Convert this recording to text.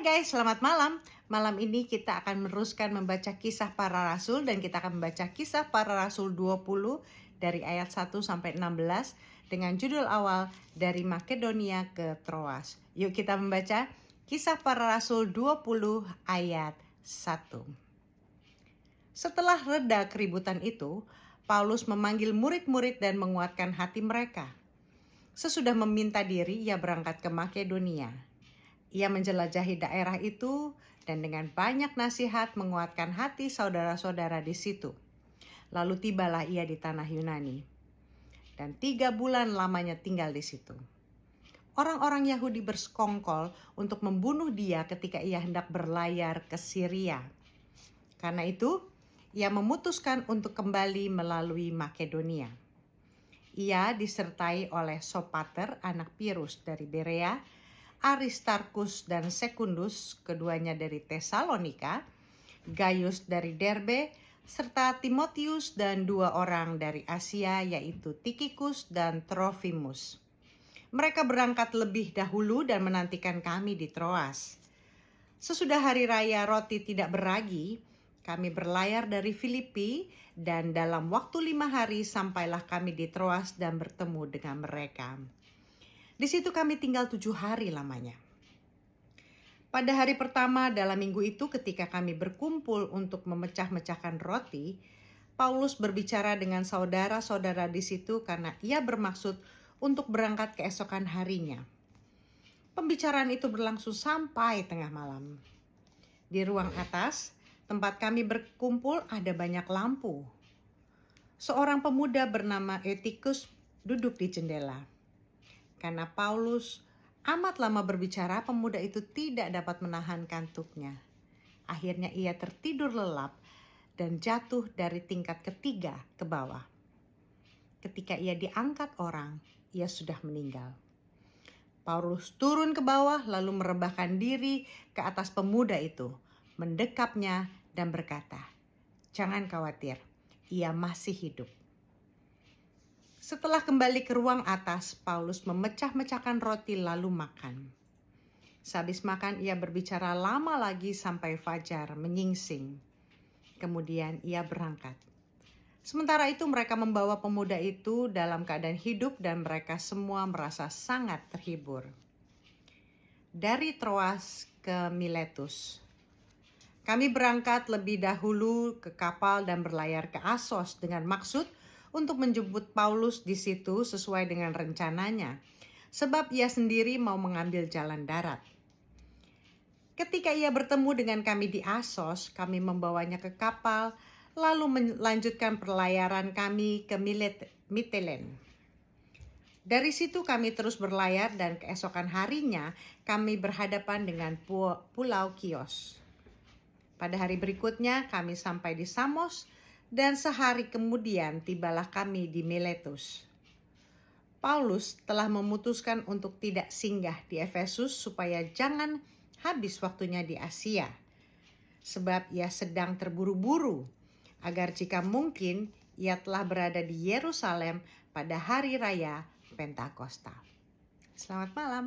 Hai guys, selamat malam. Malam ini kita akan meneruskan membaca Kisah Para Rasul dan kita akan membaca Kisah Para Rasul 20 dari ayat 1 sampai 16 dengan judul awal Dari Makedonia ke Troas. Yuk kita membaca Kisah Para Rasul 20 ayat 1. Setelah reda keributan itu, Paulus memanggil murid-murid dan menguatkan hati mereka. Sesudah meminta diri, ia berangkat ke Makedonia. Ia menjelajahi daerah itu dan dengan banyak nasihat menguatkan hati saudara-saudara di situ. Lalu tibalah ia di tanah Yunani. Dan 3 bulan lamanya tinggal di situ. Orang-orang Yahudi bersekongkol untuk membunuh dia ketika ia hendak berlayar ke Syria. Karena itu, ia memutuskan untuk kembali melalui Makedonia. Ia disertai oleh Sopater, anak Pirus dari Berea, Aristarkus dan Sekundus, keduanya dari Tesalonika, Gaius dari Derbe, serta Timotius dan 2 orang dari Asia, yaitu Tikhikus dan Trofimus. Mereka berangkat lebih dahulu dan menantikan kami di Troas. Sesudah hari raya roti tidak beragi, kami berlayar dari Filipi dan dalam waktu 5 hari sampailah kami di Troas dan bertemu dengan mereka. Di situ kami tinggal 7 hari lamanya. Pada hari pertama dalam minggu itu ketika kami berkumpul untuk memecah-mecahkan roti, Paulus berbicara dengan saudara-saudara di situ karena ia bermaksud untuk berangkat keesokan harinya. Pembicaraan itu berlangsung sampai tengah malam. Di ruang atas, tempat kami berkumpul ada banyak lampu. Seorang pemuda bernama Eutychus duduk di jendela. Karena Paulus amat lama berbicara, pemuda itu tidak dapat menahan kantuknya. Akhirnya ia tertidur lelap dan jatuh dari tingkat ketiga ke bawah. Ketika ia diangkat orang, ia sudah meninggal. Paulus turun ke bawah lalu merebahkan diri ke atas pemuda itu, mendekapnya dan berkata, "Jangan khawatir, ia masih hidup." Setelah kembali ke ruang atas, Paulus memecah-mecahkan roti lalu makan. Sehabis makan, ia berbicara lama lagi sampai fajar menyingsing. Kemudian ia berangkat. Sementara itu mereka membawa pemuda itu dalam keadaan hidup dan mereka semua merasa sangat terhibur. Dari Troas ke Miletus. Kami berangkat lebih dahulu ke kapal dan berlayar ke Assos dengan maksud untuk menjemput Paulus di situ sesuai dengan rencananya, sebab ia sendiri mau mengambil jalan darat. Ketika ia bertemu dengan kami di Assos, kami membawanya ke kapal, lalu melanjutkan perlayaran kami ke Mitelen. Dari situ kami terus berlayar dan keesokan harinya kami berhadapan dengan Pulau Kios. Pada hari berikutnya kami sampai di Samos dan sehari kemudian tibalah kami di Miletus. Paulus telah memutuskan untuk tidak singgah di Efesus supaya jangan habis waktunya di Asia. Sebab ia sedang terburu-buru agar jika mungkin ia telah berada di Yerusalem pada hari raya Pentakosta. Selamat malam.